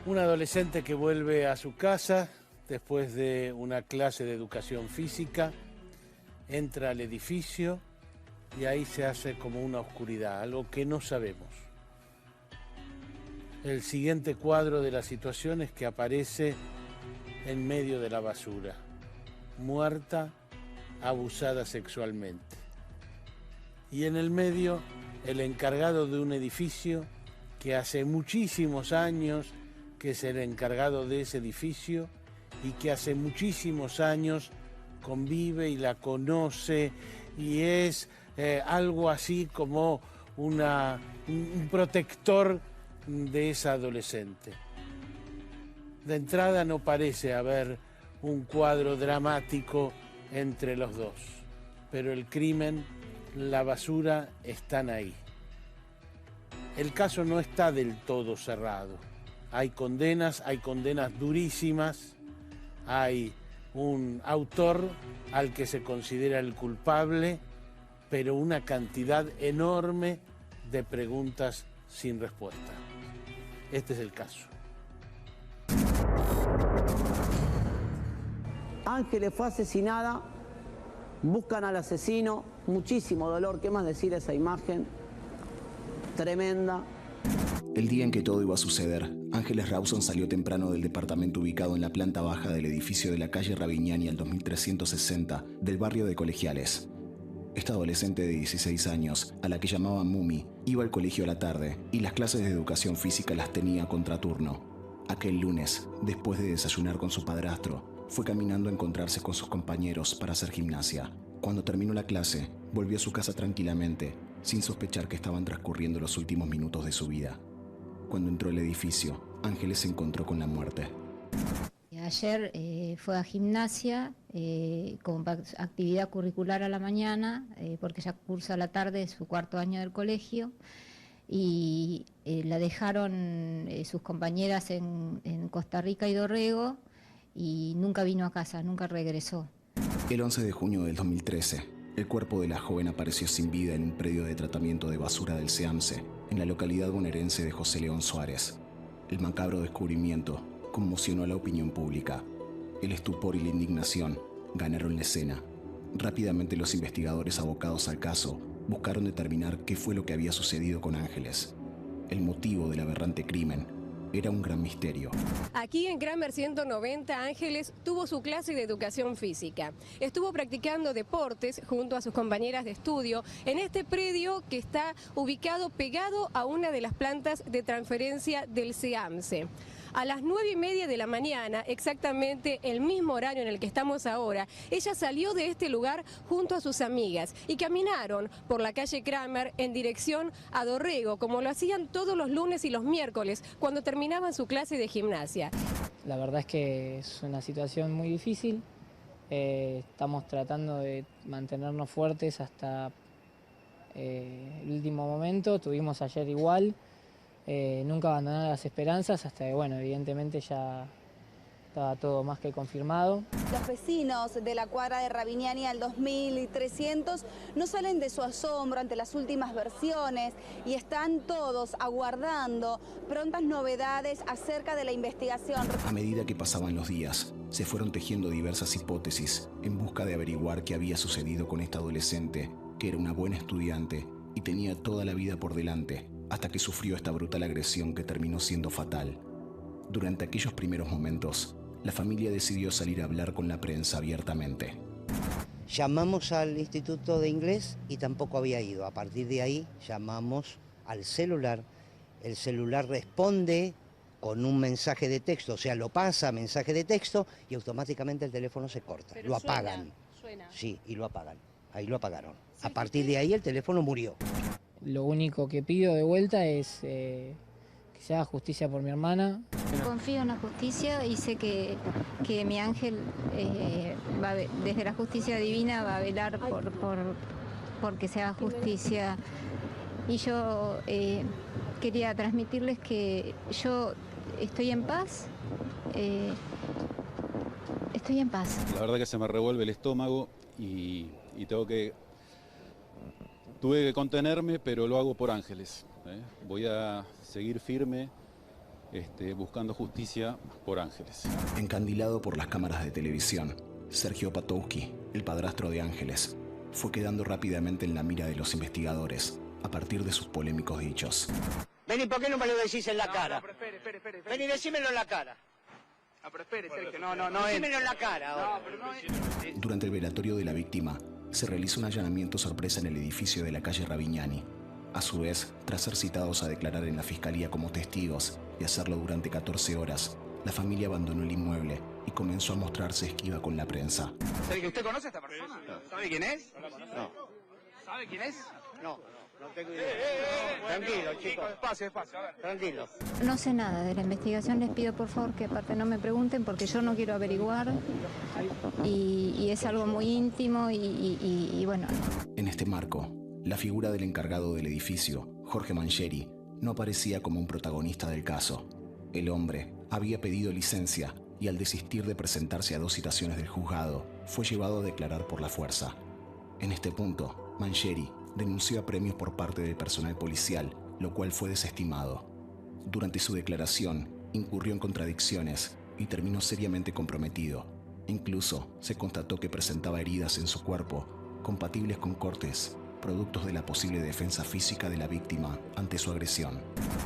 Un adolescente que vuelve a su casa después de una clase de educación física, entra al edificio y ahí se hace como una oscuridad, algo que no sabemos. El siguiente cuadro de la situación es que aparece en medio de la basura, muerta, abusada sexualmente. Y en el medio, el encargado de un edificio que hace muchísimos años que es el encargado de ese edificio y que hace muchísimos años convive y la conoce y es algo así como un protector de esa adolescente. De entrada no parece haber un cuadro dramático entre los dos, pero el crimen, la basura están ahí. El caso no está del todo cerrado. Hay condenas durísimas, hay un autor al que se considera el culpable, pero una cantidad enorme de preguntas sin respuesta. Este es el caso. Ángeles fue asesinada, buscan al asesino, muchísimo dolor, ¿qué más decir esa imagen? Tremenda. El día en que todo iba a suceder, Ángeles Rawson salió temprano del departamento ubicado en la planta baja del edificio de la calle Ravignani al 2360 del barrio de Colegiales. Esta adolescente de 16 años, a la que llamaban Mumi, iba al colegio a la tarde y las clases de educación física las tenía a contraturno. Aquel lunes, después de desayunar con su padrastro, fue caminando a encontrarse con sus compañeros para hacer gimnasia. Cuando terminó la clase, volvió a su casa tranquilamente, sin sospechar que estaban transcurriendo los últimos minutos de su vida. Cuando entró al edificio, Ángeles se encontró con la muerte. Ayer fue a gimnasia como actividad curricular a la mañana, porque ya cursa a la tarde su cuarto año del colegio, y la dejaron sus compañeras en Costa Rica y Dorrego, y nunca vino a casa, nunca regresó. El 11 de junio del 2013, el cuerpo de la joven apareció sin vida en un predio de tratamiento de basura del SEAMSE, en la localidad bonaerense de José León Suárez. El macabro descubrimiento conmocionó a la opinión pública. El estupor y la indignación ganaron la escena. Rápidamente los investigadores abocados al caso buscaron determinar qué fue lo que había sucedido con Ángeles. El motivo del aberrante crimen era un gran misterio. Aquí en Kramer 190, Ángeles tuvo su clase de educación física. Estuvo practicando deportes junto a sus compañeras de estudio en este predio que está ubicado pegado a una de las plantas de transferencia del SEAMSE. A las 9:30 de la mañana, exactamente el mismo horario en el que estamos ahora, ella salió de este lugar junto a sus amigas y caminaron por la calle Kramer en dirección a Dorrego, como lo hacían todos los lunes y los miércoles cuando terminaban su clase de gimnasia. La verdad es que es una situación muy difícil. Estamos tratando de mantenernos fuertes hasta el último momento. Tuvimos ayer igual. Nunca abandonar las esperanzas hasta que, bueno, evidentemente ya estaba todo más que confirmado. Los vecinos de la cuadra de Ravignani al 2300 no salen de su asombro ante las últimas versiones y están todos aguardando prontas novedades acerca de la investigación. A medida que pasaban los días, se fueron tejiendo diversas hipótesis en busca de averiguar qué había sucedido con esta adolescente, que era una buena estudiante y tenía toda la vida por delante, hasta que sufrió esta brutal agresión que terminó siendo fatal. Durante aquellos primeros momentos, la familia decidió salir a hablar con la prensa abiertamente. Llamamos al Instituto de Inglés y tampoco había ido. A partir de ahí llamamos al celular. El celular responde con un mensaje de texto, o sea, lo pasa a mensaje de texto y automáticamente el teléfono se corta. Pero lo apagan. Suena. Sí, y lo apagan. Ahí lo apagaron. A partir de ahí el teléfono murió. Lo único que pido de vuelta es que se haga justicia por mi hermana. Confío en la justicia y sé que mi ángel, desde la justicia divina, va a velar por que se haga justicia. Y yo quería transmitirles que yo estoy en paz. Estoy en paz. La verdad que se me revuelve el estómago y tuve que contenerme, pero lo hago por Ángeles. Voy a seguir firme buscando justicia por Ángeles. Encandilado por las cámaras de televisión, Sergio Opatowski, el padrastro de Ángeles, fue quedando rápidamente en la mira de los investigadores a partir de sus polémicos dichos. Vení, ¿por qué no me lo decís en la cara? No, pero espere. Vení, decímelo en la cara. No, pero espere, Sergio, no. Decímelo en la cara ahora. No, pero no. Durante el velatorio de la víctima, se realizó un allanamiento sorpresa en el edificio de la calle Ravignani. A su vez, tras ser citados a declarar en la fiscalía como testigos y hacerlo durante 14 horas, la familia abandonó el inmueble y comenzó a mostrarse esquiva con la prensa. Sergio, ¿usted conoce a esta persona? ¿Sabe quién es? No. ¿Sabe quién es? No tengo idea. Tranquilo, chicos. Despacio, a ver. Tranquilo. No sé nada de la investigación, les pido por favor que aparte no me pregunten porque yo no quiero averiguar y es algo muy íntimo y bueno. En este marco, la figura del encargado del edificio, Jorge Mangieri, no aparecía como un protagonista del caso. El hombre había pedido licencia y al desistir de presentarse a 2 citaciones del juzgado, fue llevado a declarar por la fuerza. En este punto, Mangieri denunció apremios por parte del personal policial, lo cual fue desestimado. Durante su declaración, incurrió en contradicciones y terminó seriamente comprometido. Incluso se constató que presentaba heridas en su cuerpo, compatibles con cortes, productos de la posible defensa física de la víctima ante su agresión.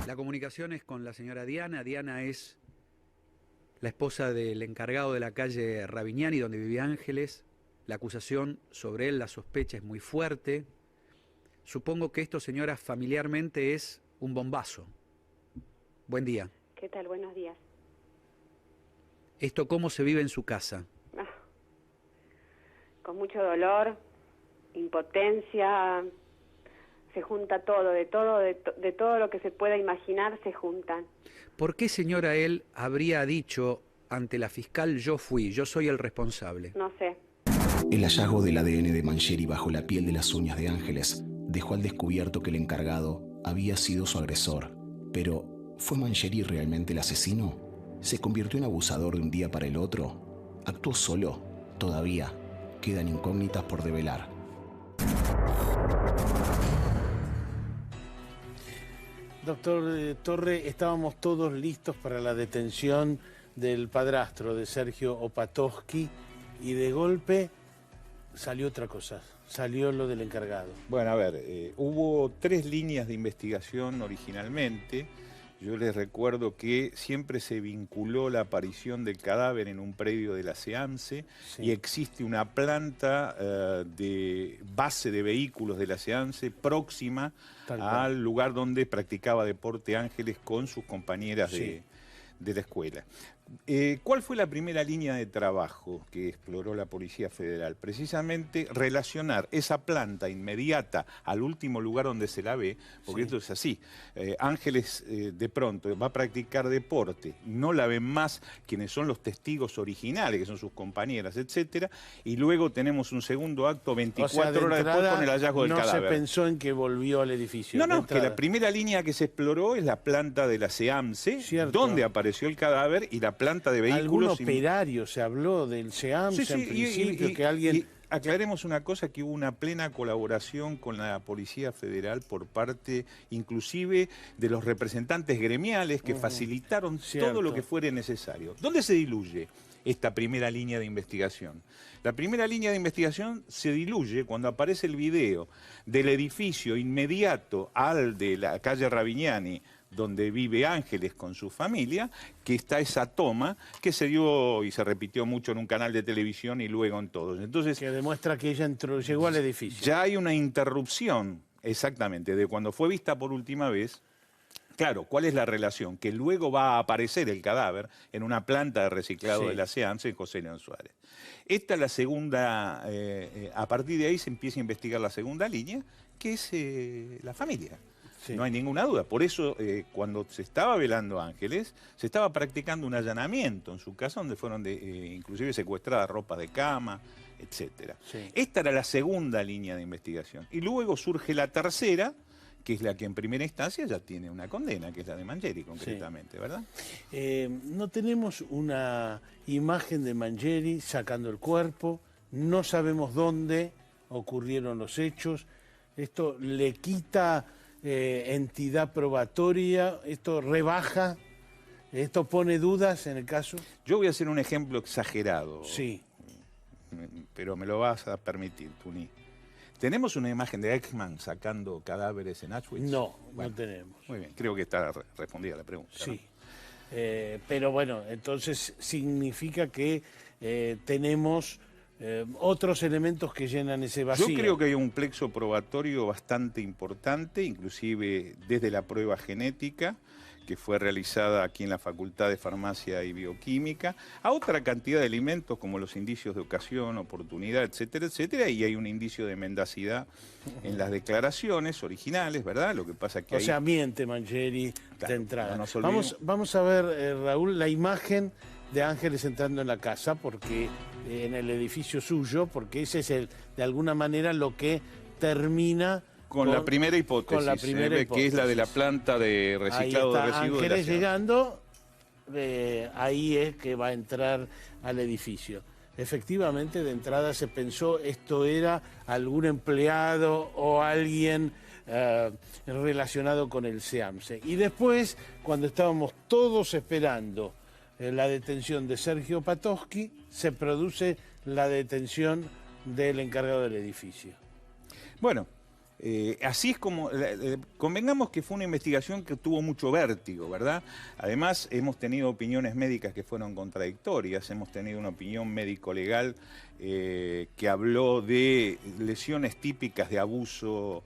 La comunicación es con la señora Diana. Diana es la esposa del encargado de la calle Ravignani, donde vivía Ángeles. La acusación sobre él, la sospecha es muy fuerte. Supongo que esto, señora, familiarmente es un bombazo. Buen día. ¿Qué tal? Buenos días. ¿Esto cómo se vive en su casa? Con mucho dolor, impotencia, se junta todo, de todo lo que se pueda imaginar se juntan. ¿Por qué, señora, él habría dicho ante la fiscal yo soy el responsable? No sé. El hallazgo del ADN de Mangieri bajo la piel de las uñas de Ángeles dejó al descubierto que el encargado había sido su agresor. Pero, ¿fue Mangieri realmente el asesino? ¿Se convirtió en abusador de un día para el otro? ¿Actuó solo? Todavía quedan incógnitas por develar. Doctor Torre, estábamos todos listos para la detención del padrastro de Sergio Opatowski y de golpe salió otra cosa, salió lo del encargado. Bueno, a ver, hubo 3 líneas de investigación originalmente. Yo les recuerdo que siempre se vinculó la aparición del cadáver en un predio de la SEAMSE, sí, y existe una planta de base de vehículos de la SEAMSE próxima al lugar donde practicaba deporte Ángeles con sus compañeras de la escuela. ¿Cuál fue la primera línea de trabajo que exploró la Policía Federal? Precisamente relacionar esa planta inmediata al último lugar donde se la ve, porque esto es así. Ángeles de pronto va a practicar deporte, no la ven más quienes son los testigos originales, que son sus compañeras, etcétera, y luego tenemos un segundo acto 24 horas después con el hallazgo del cadáver. No se pensó en que volvió al edificio. No, que la primera línea que se exploró es la planta de la SEAMSE, donde apareció el cadáver, y la planta de vehículos. Algún operario se habló del SEAMSE en principio, que alguien... Aclaremos una cosa, que hubo una plena colaboración con la Policía Federal por parte inclusive de los representantes gremiales que facilitaron todo lo que fuera necesario. ¿Dónde se diluye esta primera línea de investigación? La primera línea de investigación se diluye cuando aparece el video del edificio inmediato al de la calle Ravignani, donde vive Ángeles con su familia, que está esa toma que se dio y se repitió mucho en un canal de televisión y luego en todos. Entonces, que demuestra que ella llegó al edificio. Ya hay una interrupción, exactamente, de cuando fue vista por última vez. Claro, ¿cuál es la relación? Que luego va a aparecer el cadáver en una planta de reciclado de la SEAMSE en José León Suárez. Esta es la segunda, a partir de ahí se empieza a investigar la segunda línea, que es la familia. No hay ninguna duda. Por eso, cuando se estaba velando Ángeles, se estaba practicando un allanamiento en su casa, donde fueron inclusive secuestradas ropas de cama, etc. Esta era la segunda línea de investigación. Y luego surge la tercera, que es la que en primera instancia ya tiene una condena, que es la de Mangieri concretamente, ¿verdad? No tenemos una imagen de Mangieri sacando el cuerpo, no sabemos dónde ocurrieron los hechos. Esto le quita entidad probatoria, esto rebaja ¿Esto pone dudas en el caso? Yo voy a hacer un ejemplo exagerado. Sí. Pero me lo vas a permitir, Tuni. ¿Tenemos una imagen de Eichmann sacando cadáveres en Auschwitz? No, bueno, no tenemos. Muy bien, creo que está respondida la pregunta. Sí. ¿No? Pero bueno, entonces significa que tenemos otros elementos que llenan ese vacío. Yo creo que hay un plexo probatorio bastante importante, inclusive desde la prueba genética, que fue realizada aquí en la Facultad de Farmacia y Bioquímica, a otra cantidad de elementos como los indicios de ocasión, oportunidad, etcétera, etcétera, y hay un indicio de mendacidad en las declaraciones originales, ¿verdad? Lo que pasa que o sea, miente Mangieri claro, de entrada. no nos olvidemos. Vamos a ver, Raúl, la imagen de Ángeles entrando en la casa, porque en el edificio suyo, porque ese es de alguna manera lo que termina con la primera hipótesis, que es la de la planta de reciclado de residuos. Ángeles llegando, ahí es que va a entrar al edificio. Efectivamente, de entrada se pensó esto era algún empleado o alguien relacionado con el SEAMSE. Y después, cuando estábamos todos esperando la detención de Sergio Patoski, se produce la detención del encargado del edificio. Bueno, así es como, convengamos que fue una investigación que tuvo mucho vértigo, ¿verdad? Además, hemos tenido opiniones médicas que fueron contradictorias, hemos tenido una opinión médico-legal que habló de lesiones típicas de abuso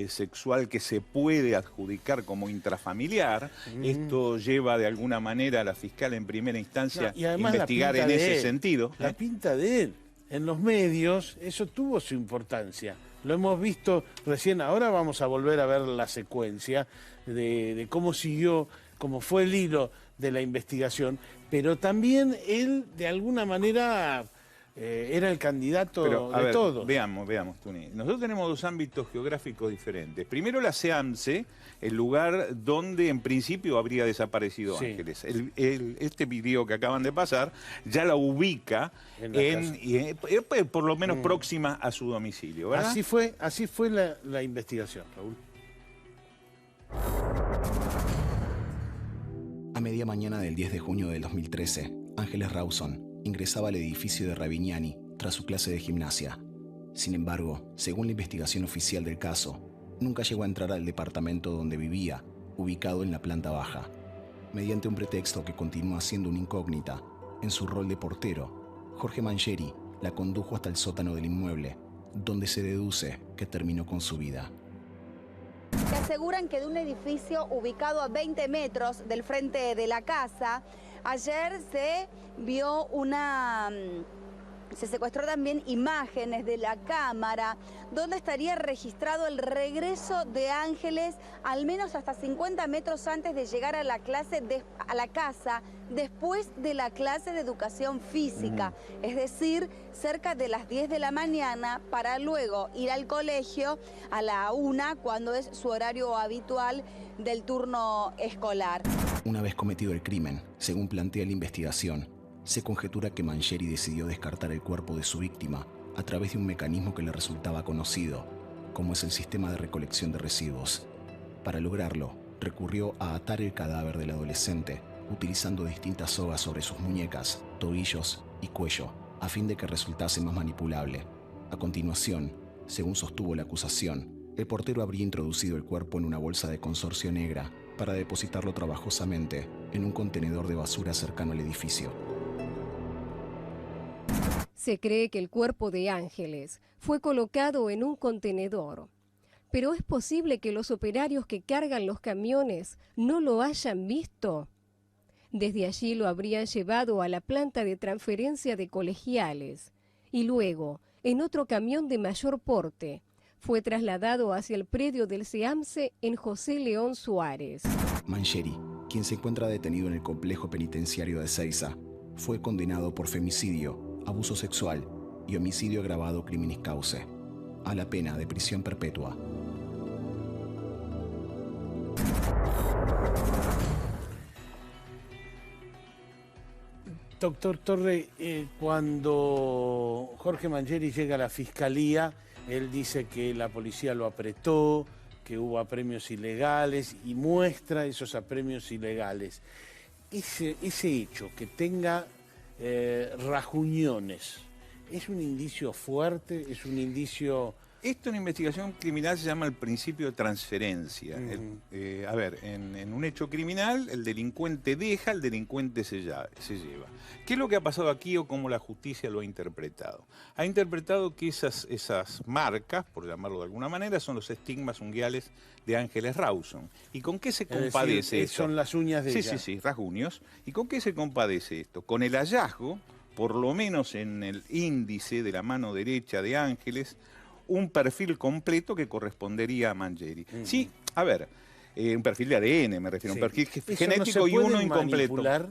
sexual que se puede adjudicar como intrafamiliar. Esto lleva de alguna manera a la fiscal en primera instancia a investigar en ese sentido. La pinta de él. En los medios eso tuvo su importancia. Lo hemos visto recién, ahora vamos a volver a ver la secuencia de cómo siguió, cómo fue el hilo de la investigación, pero también él de alguna manera era el candidato de todos. Veamos, Tuni. Nosotros tenemos dos ámbitos geográficos diferentes. Primero la SEAMSE, el lugar donde en principio habría desaparecido Ángeles. Este video que acaban de pasar ya la ubica por lo menos próxima a su domicilio, ¿verdad? Así fue la investigación, Raúl. A media mañana del 10 de junio del 2013, Ángeles Rawson ingresaba al edificio de Ravignani tras su clase de gimnasia. Sin embargo, según la investigación oficial del caso, nunca llegó a entrar al departamento donde vivía, ubicado en la planta baja. Mediante un pretexto que continúa siendo una incógnita, en su rol de portero, Jorge Mangieri la condujo hasta el sótano del inmueble, donde se deduce que terminó con su vida. Que aseguran que de un edificio ubicado a 20 metros del frente de la casa, ayer se vio se secuestró también imágenes de la cámara donde estaría registrado el regreso de Ángeles al menos hasta 50 metros antes de llegar a la casa después de la clase de educación física, es decir, cerca de las 10 de la mañana para luego ir al colegio a la 1 cuando es su horario habitual del turno escolar. Una vez cometido el crimen, según plantea la investigación, se conjetura que Mangieri decidió descartar el cuerpo de su víctima a través de un mecanismo que le resultaba conocido, como es el sistema de recolección de residuos. Para lograrlo, recurrió a atar el cadáver del adolescente, utilizando distintas sogas sobre sus muñecas, tobillos y cuello, a fin de que resultase más manipulable. A continuación, según sostuvo la acusación, el portero habría introducido el cuerpo en una bolsa de consorcio negra para depositarlo trabajosamente en un contenedor de basura cercano al edificio. Se cree que el cuerpo de Ángeles fue colocado en un contenedor, pero ¿es posible que los operarios que cargan los camiones no lo hayan visto? Desde allí lo habrían llevado a la planta de transferencia de colegiales y luego, en otro camión de mayor porte, fue trasladado hacia el predio del SEAMSE en José León Suárez. Mangieri, quien se encuentra detenido en el complejo penitenciario de Ezeiza, fue condenado por femicidio, abuso sexual y homicidio agravado criminis causa, a la pena de prisión perpetua. Doctor Torre, cuando Jorge Mangieri llega a la fiscalía, él dice que la policía lo apretó, que hubo apremios ilegales y muestra esos apremios ilegales. ese hecho, que tenga rajuñones, ¿es un indicio fuerte? ¿Es un indicio...? Esto en investigación criminal se llama el principio de transferencia. A ver, en un hecho criminal el delincuente deja, el delincuente se lleva. ¿Qué es lo que ha pasado aquí o cómo la justicia lo ha interpretado? Ha interpretado que esas marcas, por llamarlo de alguna manera, son los estigmas unguiales de Ángeles Rawson. ¿Y con qué se compadece esto? Son las uñas de ella. Sí, rasguños. ¿Y con qué se compadece esto? Con el hallazgo, por lo menos en el índice de la mano derecha de Ángeles, un perfil completo que correspondería a Mangieri. Sí, a ver, un perfil de ADN me refiero, un perfil genético y uno incompleto. Manipular?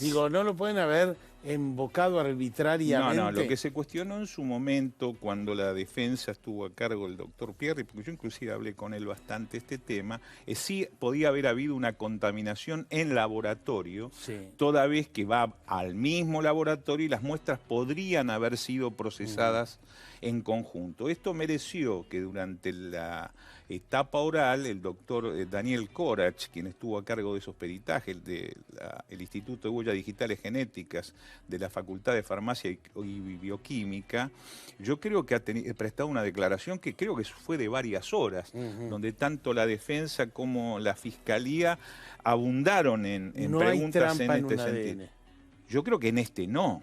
Digo, ¿no lo pueden haber embocado arbitrariamente? No, lo que se cuestionó en su momento cuando la defensa estuvo a cargo del doctor Pierri, porque yo inclusive hablé con él bastante este tema, es si podía haber habido una contaminación en laboratorio, toda vez que va al mismo laboratorio y las muestras podrían haber sido procesadas en conjunto. Esto mereció que durante la etapa oral el doctor Daniel Corach, quien estuvo a cargo de esos peritajes del Instituto de Huellas Digitales Genéticas de la Facultad de Farmacia y Bioquímica, yo creo que ha prestado una declaración que creo que fue de varias horas, donde tanto la defensa como la fiscalía abundaron en preguntas en este sentido. Yo creo que en este no.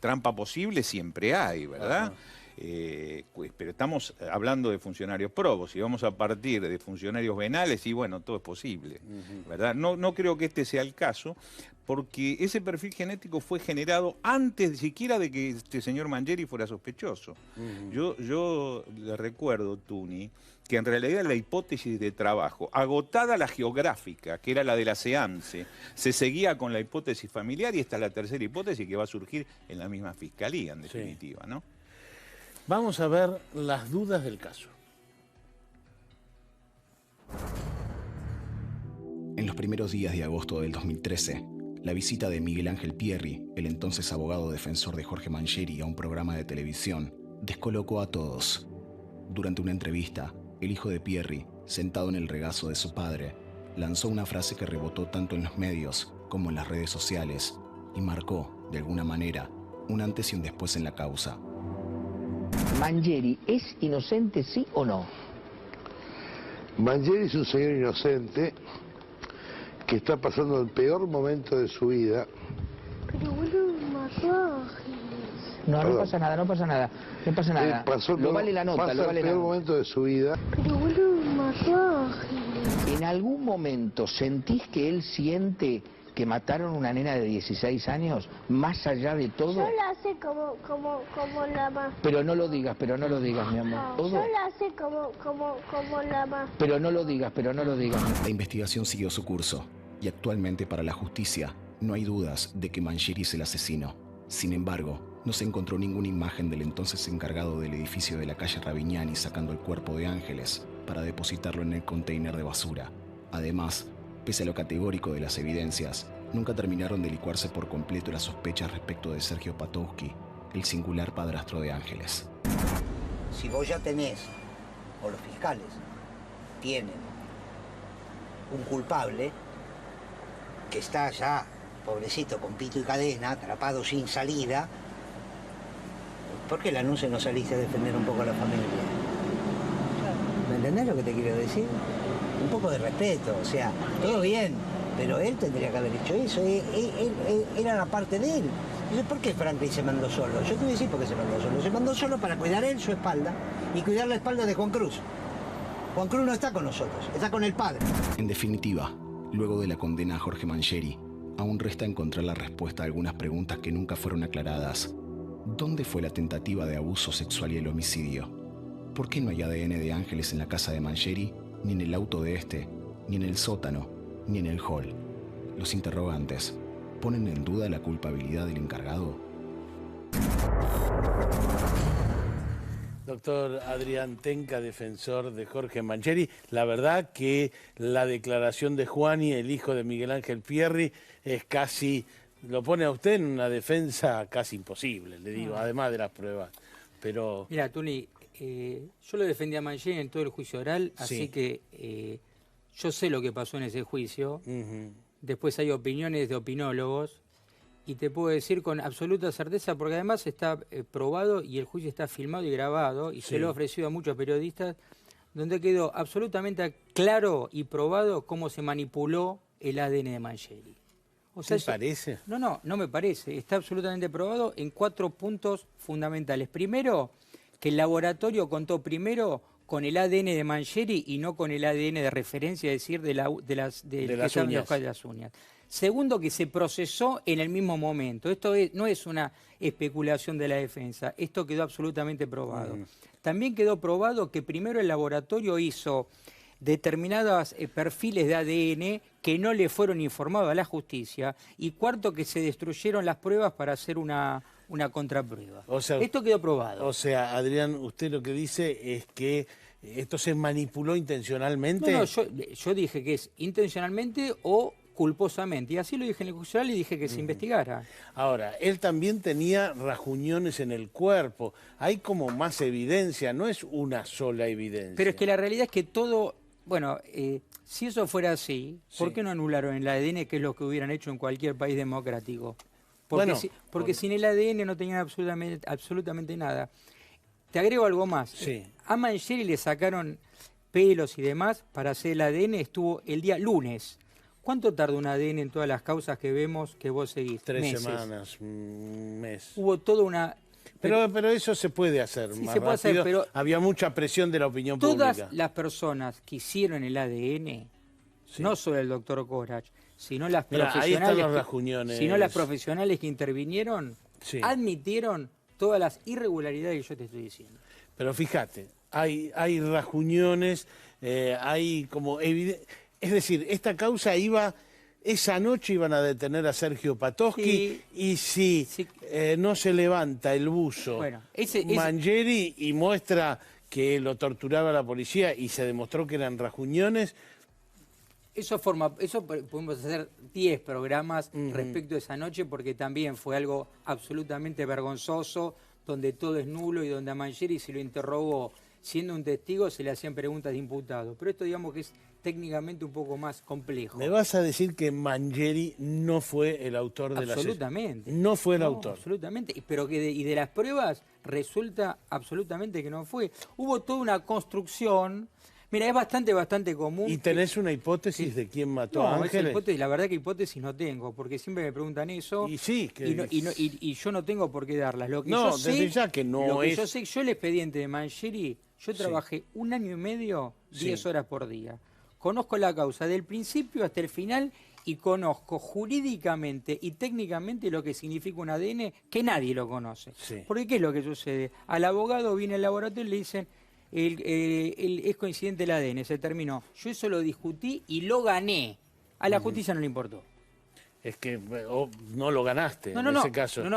Trampa posible siempre hay, ¿verdad? Pero estamos hablando de funcionarios probos, si vamos a partir de funcionarios venales, y bueno, todo es posible, ¿verdad? No creo que este sea el caso, porque ese perfil genético fue generado antes siquiera de que este señor Mangieri fuera sospechoso. Yo le recuerdo, Tuni, que en realidad la hipótesis de trabajo, agotada la geográfica, que era la de la SEAMSE, se seguía con la hipótesis familiar y esta es la tercera hipótesis que va a surgir en la misma fiscalía, en definitiva, ¿no? Vamos a ver las dudas del caso. En los primeros días de agosto del 2013, la visita de Miguel Ángel Pierri, el entonces abogado defensor de Jorge Mangieri, a un programa de televisión, descolocó a todos. Durante una entrevista, el hijo de Pierri, sentado en el regazo de su padre, lanzó una frase que rebotó tanto en los medios como en las redes sociales y marcó, de alguna manera, un antes y un después en la causa. ¿Mangieri es inocente, sí o no? Mangieri es un señor inocente que está pasando el peor momento de su vida. Pero bueno, mató. No pasa nada, no pasa nada. No pasa nada. Lo vale la nota, lo vale el peor momento de su vida. Pero bueno, mató. ¿En algún momento sentís que él siente que mataron una nena de 16 años, más allá de todo? Yo la sé como la más. Pero no lo digas, mi amor. ¿Todo? Yo la sé como la más. Pero no lo digas. La investigación siguió su curso y actualmente para la justicia no hay dudas de que Mangieri es el asesino. Sin embargo, no se encontró ninguna imagen del entonces encargado del edificio de la calle Ravignani sacando el cuerpo de Ángeles para depositarlo en el container de basura. Además, pese a lo categórico de las evidencias, nunca terminaron de licuarse por completo las sospechas respecto de Sergio Patowski, el singular padrastro de Ángeles. Si vos ya tenés, o los fiscales tienen, un culpable que está ya, pobrecito, con pito y cadena, atrapado sin salida, ¿por qué el anuncio no saliste a defender un poco a la familia? ¿Me entendés lo que te quiero decir? Un poco de respeto, o sea, todo bien, pero él tendría que haber hecho eso, era la parte de él. Entonces, ¿por qué Franklin se mandó solo? Yo te voy a decir por qué se mandó solo. Se mandó solo para cuidar él su espalda y cuidar la espalda de Juan Cruz. Juan Cruz no está con nosotros, está con el padre. En definitiva, luego de la condena a Jorge Mangieri, aún resta encontrar la respuesta a algunas preguntas que nunca fueron aclaradas. ¿Dónde fue la tentativa de abuso sexual y el homicidio? ¿Por qué no hay ADN de Ángeles en la casa de Mangieri, ni en el auto de este, ni en el sótano, ni en el hall? Los interrogantes ponen en duda la culpabilidad del encargado. Doctor Adrián Tenca, defensor de Jorge Mangieri, la verdad que la declaración de Juani, el hijo de Miguel Ángel Pierri, es casi, lo pone a usted en una defensa casi imposible, le digo, además de las pruebas. Pero... Mira, Tuni, yo lo defendí a Mangieri en todo el juicio oral, así que yo sé lo que pasó en ese juicio después hay opiniones de opinólogos, y te puedo decir con absoluta certeza, porque además está probado y el juicio está filmado y grabado, y se lo he ofrecido a muchos periodistas, donde quedó absolutamente claro y probado cómo se manipuló el ADN de Mangieri. O sea, ¿Te parece? No me parece. Está absolutamente probado en 4 puntos fundamentales. Primero, que el laboratorio contó primero con el ADN de Mangieri y no con el ADN de referencia, es decir, de las uñas. Segundo, que se procesó en el mismo momento. Esto no es una especulación de la defensa, esto quedó absolutamente probado. También quedó probado que primero el laboratorio hizo determinados perfiles de ADN que no le fueron informados a la justicia, y cuarto, que se destruyeron las pruebas para hacer una contraprueba. O sea, esto quedó probado. O sea, Adrián, usted lo que dice es que esto se manipuló intencionalmente. No, yo dije que es intencionalmente o culposamente, y así lo dije en el juicio oral y dije que se investigara. Ahora, él también tenía rajuñones en el cuerpo. Hay como más evidencia, no es una sola evidencia. Pero es que la realidad es que todo, bueno, si eso fuera así, ¿por qué no anularon el ADN, que es lo que hubieran hecho en cualquier país democrático? Porque sin el ADN no tenían absolutamente nada. Te agrego algo más. A Mangieri le sacaron pelos y demás para hacer el ADN, estuvo el día lunes. ¿Cuánto tarda un ADN en todas las causas que vemos que vos seguís? 3 semanas, un mes. Hubo toda una... Pero eso se puede hacer más se puede rápido. hacer, pero había mucha presión de la opinión pública. Todas las personas que hicieron el ADN, no solo el doctor Corach, sino las profesionales que intervinieron, admitieron todas las irregularidades que yo te estoy diciendo. Pero fíjate, hay rajuñones, hay como es decir, esta causa esa noche iban a detener a Sergio Patoski, y si no se levanta el buzo Mangieri y muestra que lo torturaba la policía y se demostró que eran rajuñones. Eso podemos hacer 10 programas respecto a esa noche, porque también fue algo absolutamente vergonzoso, donde todo es nulo y donde a Mangieri se lo interrogó siendo un testigo, se le hacían preguntas de imputado. Pero esto, digamos, que es técnicamente un poco más complejo. ¿Me vas a decir que Mangieri no fue el autor de la Absolutamente. No fue el autor. Absolutamente. Pero y de las pruebas resulta absolutamente que no fue. Hubo toda una construcción. Mira, es bastante común. ¿Y tenés una hipótesis de quién mató a Ángeles? La verdad que hipótesis no tengo, porque siempre me preguntan eso. Y yo no tengo por qué darlas. Lo que yo sé, yo el expediente de Mangieri, yo trabajé 1 año y medio, 10 horas por día. Conozco la causa del principio hasta el final y conozco jurídicamente y técnicamente lo que significa un ADN, que nadie lo conoce. Porque ¿qué es lo que sucede? Al abogado viene al laboratorio y le dicen, es coincidente el ADN, se terminó. Yo eso lo discutí y lo gané. A la justicia no le importó. Es que no lo ganaste en ese caso. El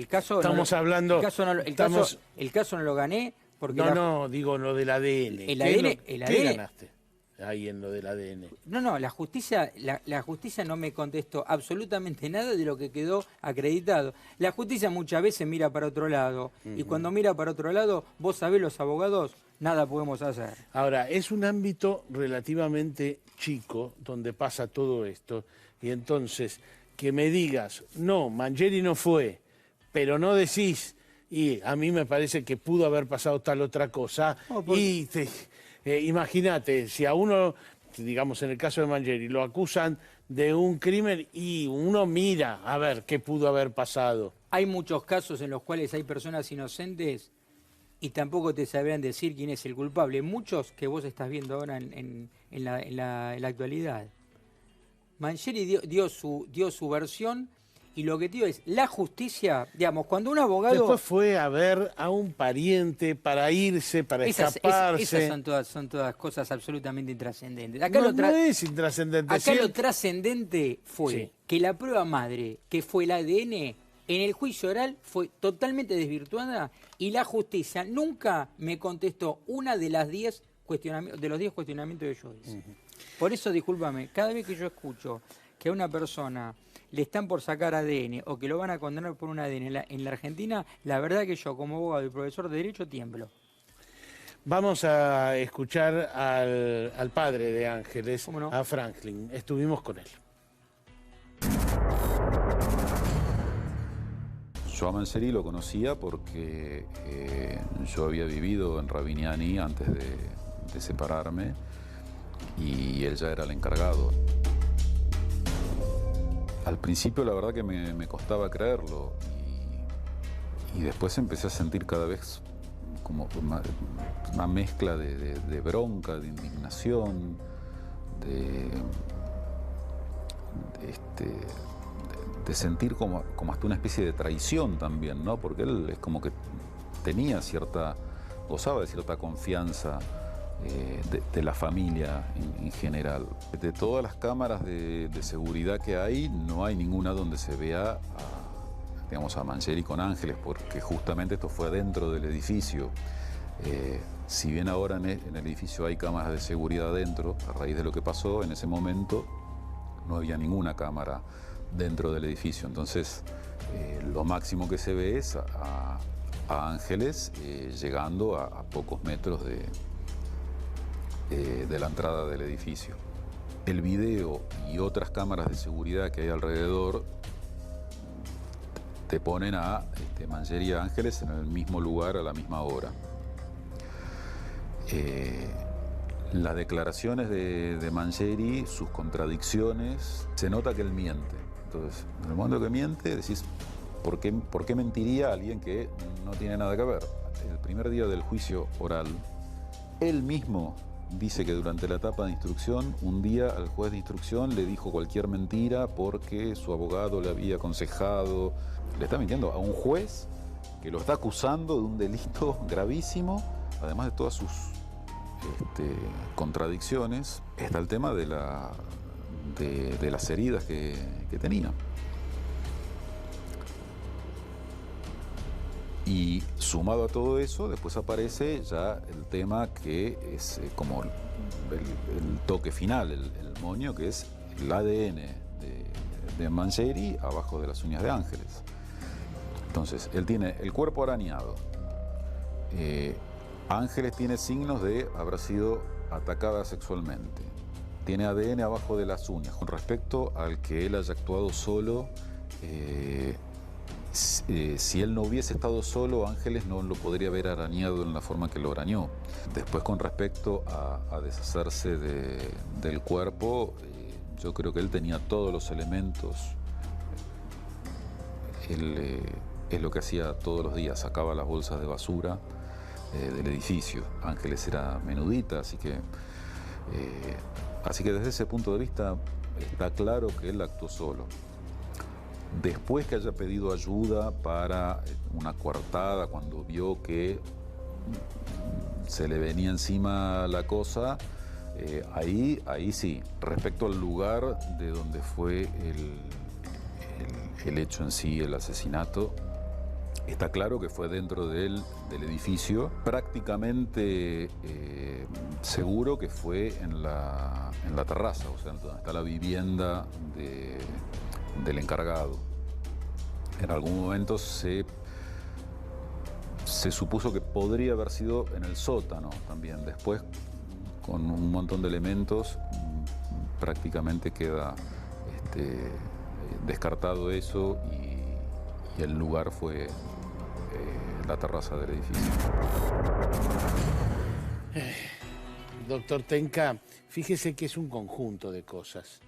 caso... Estamos hablando... El caso no lo gané porque... digo lo del ADN. ¿Qué ganaste ahí en lo del ADN? La justicia no me contestó absolutamente nada de lo que quedó acreditado. La justicia muchas veces mira para otro lado, y cuando mira para otro lado, vos sabés, los abogados, nada podemos hacer. Ahora, es un ámbito relativamente chico donde pasa todo esto, y entonces que me digas, no, Mangieri no fue, pero no decís, y a mí me parece que pudo haber pasado tal otra cosa, imagínate, si a uno, digamos en el caso de Mangieri, lo acusan de un crimen y uno mira a ver qué pudo haber pasado. Hay muchos casos en los cuales hay personas inocentes y tampoco te sabrían decir quién es el culpable. Muchos que vos estás viendo ahora en la actualidad. Mangieri dio su versión. Y lo que digo es, la justicia, digamos, cuando un abogado... Después fue a ver a un pariente para irse, para escaparse. Esas son todas cosas absolutamente intrascendentes. No es intrascendente. Acá lo trascendente fue que la prueba madre, que fue el ADN, en el juicio oral fue totalmente desvirtuada y la justicia nunca me contestó una de las 10 cuestionamientos que yo hice. Por eso, discúlpame, cada vez que yo escucho que a una persona le están por sacar ADN o que lo van a condenar por un ADN en la Argentina, la verdad que yo como abogado y profesor de Derecho tiemblo. Vamos a escuchar al padre de Ángeles, a Franklin. Estuvimos con él. Yo a Mangieri lo conocía porque yo había vivido en Ravignani antes de separarme y él ya era el encargado. Al principio la verdad que me costaba creerlo y después empecé a sentir cada vez como una mezcla de bronca, de indignación, de sentir como hasta una especie de traición también, ¿no? Porque él es como que gozaba de cierta confianza de la familia en general. De todas las cámaras de seguridad que hay, no hay ninguna donde se vea a Mangieri con Ángeles, porque justamente esto fue adentro del edificio. Si bien ahora en el edificio hay cámaras de seguridad adentro, a raíz de lo que pasó, en ese momento no había ninguna cámara dentro del edificio. Entonces, lo máximo que se ve es a Ángeles llegando a pocos metros de la entrada del edificio. El video y otras cámaras de seguridad que hay alrededor te ponen a Mangieri y a Ángeles en el mismo lugar a la misma hora. Las declaraciones de Mangieri, sus contradicciones, se nota que él miente. Entonces, en el momento que miente, decís, ¿por qué mentiría alguien que no tiene nada que ver? El primer día del juicio oral, él mismo dice que durante la etapa de instrucción, un día al juez de instrucción le dijo cualquier mentira porque su abogado le había aconsejado. Le está mintiendo a un juez que lo está acusando de un delito gravísimo, además de todas sus contradicciones. Está el tema de las heridas que tenía. Y sumado a todo eso, después aparece ya el tema que es como el toque final, el moño, que es el ADN de Mangieri abajo de las uñas de Ángeles. Entonces, él tiene el cuerpo arañado. Ángeles tiene signos de haber sido atacada sexualmente. Tiene ADN abajo de las uñas. Con respecto al que él haya actuado solo, si él no hubiese estado solo, Ángeles no lo podría haber arañado en la forma que lo arañó. Después, con respecto a deshacerse del cuerpo, yo creo que él tenía todos los elementos. Él es lo que hacía todos los días, sacaba las bolsas de basura del edificio. Ángeles era menudita, así que desde ese punto de vista está claro que él actuó solo. Después que haya pedido ayuda para una coartada, cuando vio que se le venía encima la cosa, ahí sí. Respecto al lugar de donde fue el hecho en sí, el asesinato, está claro que fue dentro del edificio. Prácticamente seguro que fue en la terraza, o sea, donde está la vivienda del encargado. En algún momento se supuso que podría haber sido en el sótano también. Después, con un montón de elementos, prácticamente queda descartado eso y el lugar fue la terraza del edificio. Doctor Tenca, fíjese que es un conjunto de cosas.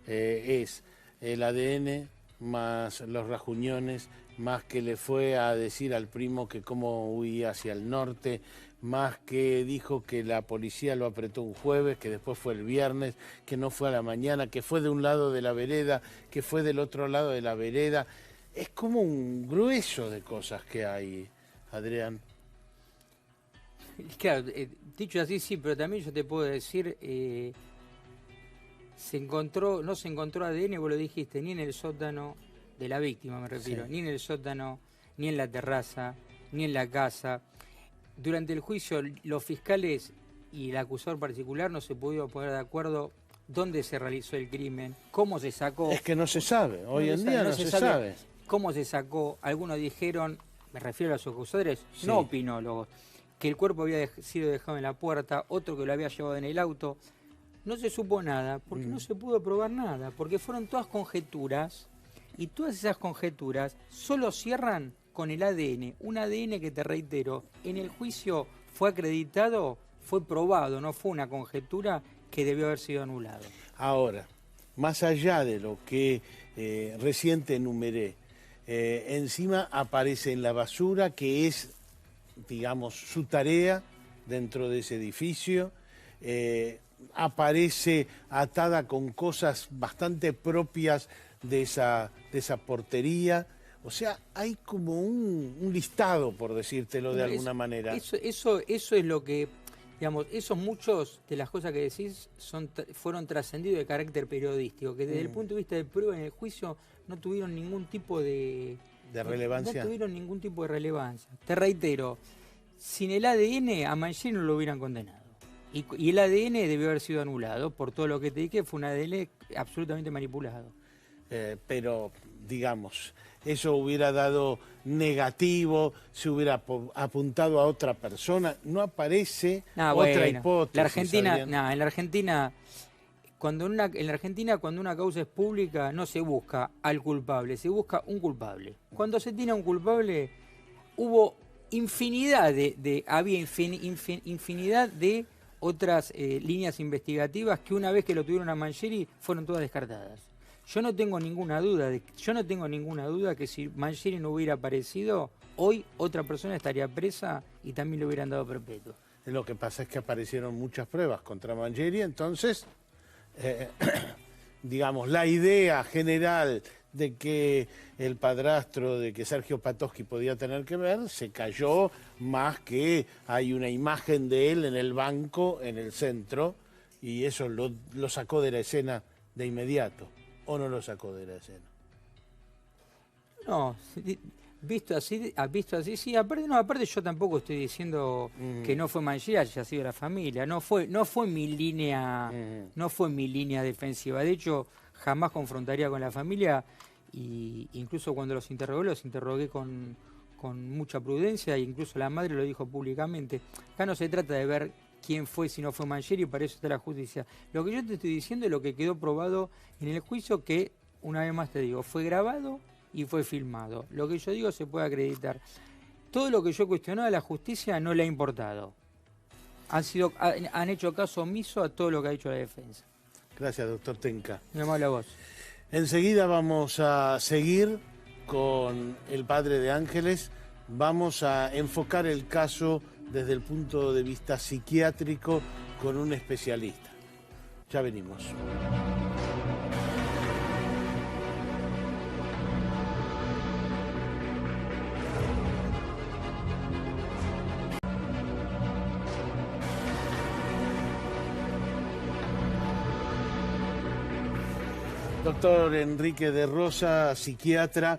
Es el ADN más los rajuñones, más que le fue a decir al primo que cómo huía hacia el norte, más que dijo que la policía lo apretó un jueves, que después fue el viernes, que no fue a la mañana, que fue de un lado de la vereda, que fue del otro lado de la vereda. Es como un grueso de cosas que hay, Adrián. Claro, dicho así sí, pero también yo te puedo decir, no se encontró ADN, vos lo dijiste, ni en el sótano de la víctima, me refiero, sí. Ni en el sótano, ni en la terraza, ni en la casa. Durante el juicio, los fiscales y el acusador particular no se pudieron poner de acuerdo dónde se realizó el crimen, cómo se sacó. Es que no se sabe, hoy en día no se sabe. ¿Cómo se sacó? Algunos dijeron, me refiero a los acusadores, sí, no opinólogos, que el cuerpo había sido dejado en la puerta, otro que lo había llevado en el auto. No se supo nada, porque no se pudo probar nada, porque fueron todas conjeturas, y todas esas conjeturas solo cierran con el ADN. Un ADN que, te reitero, en el juicio fue acreditado, fue probado, no fue una conjetura que debió haber sido anulado. Ahora, más allá de lo que recién te enumeré, encima aparece en la basura, que es, digamos, su tarea dentro de ese edificio, aparece atada con cosas bastante propias de esa portería. O sea, hay como un listado, por decírtelo de alguna manera. Eso es lo que, digamos, muchos de las cosas que decís fueron trascendidos de carácter periodístico, que desde el punto de vista de prueba en el juicio no tuvieron ningún tipo de relevancia. No tuvieron ningún tipo de relevancia. Te reitero, sin el ADN a Mangieri no lo hubieran condenado. Y el ADN debió haber sido anulado, por todo lo que te dije, fue un ADN absolutamente manipulado. Pero, digamos, eso hubiera dado negativo, se hubiera apuntado a otra persona, no aparece otra hipótesis. En la Argentina, cuando una causa es pública, no se busca al culpable, se busca un culpable. Cuando se tiene a un culpable, hubo infinidad infinidad de otras líneas investigativas que, una vez que lo tuvieron a Mangieri, fueron todas descartadas. Yo no tengo ninguna duda que si Mangieri no hubiera aparecido, hoy otra persona estaría presa y también le hubieran dado perpetuo. Lo que pasa es que aparecieron muchas pruebas contra Mangieri, entonces, digamos, la idea general de que el padrastro, de que Sergio Patosky podía tener que ver, se cayó, más que hay una imagen de él en el banco, en el centro, y eso lo sacó de la escena de inmediato. ¿O no lo sacó de la escena? No, visto así sí. Aparte yo tampoco estoy diciendo que no fue Mangieri, haya sido la familia. No fue mi línea, no fue mi línea defensiva. De hecho, jamás confrontaría con la familia, y incluso cuando los interrogué con mucha prudencia, e incluso la madre lo dijo públicamente. Acá no se trata de ver quién fue, si no fue Mangieri, para eso está la justicia. Lo que yo te estoy diciendo es lo que quedó probado en el juicio, que, una vez más te digo, fue grabado y fue filmado. Lo que yo digo se puede acreditar. Todo lo que yo he cuestionado a la justicia no le ha importado. Han hecho caso omiso a todo lo que ha dicho la defensa. Gracias, doctor Tenca. Me habla vos. Enseguida vamos a seguir con el padre de Ángeles. Vamos a enfocar el caso desde el punto de vista psiquiátrico con un especialista. Ya venimos. Doctor Enrique de Rosa, psiquiatra,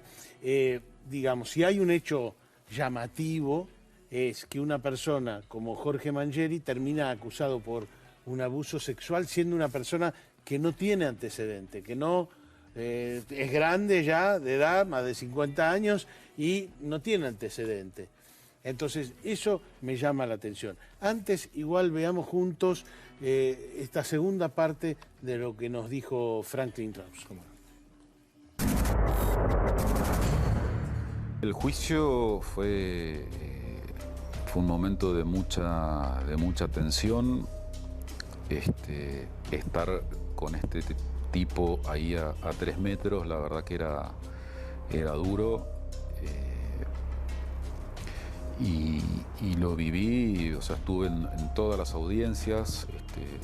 digamos, si hay un hecho llamativo, es que una persona como Jorge Mangieri termina acusado por un abuso sexual siendo una persona que no tiene antecedente, que no es grande ya, de edad, más de 50 años, y no tiene antecedente. Entonces, eso me llama la atención. Antes, igual veamos juntos esta segunda parte de lo que nos dijo Franklin Kraus. El juicio fue un momento de mucha tensión. Estar con este tipo ahí a 3 metros, la verdad que era duro. Y lo viví, o sea, estuve en todas las audiencias.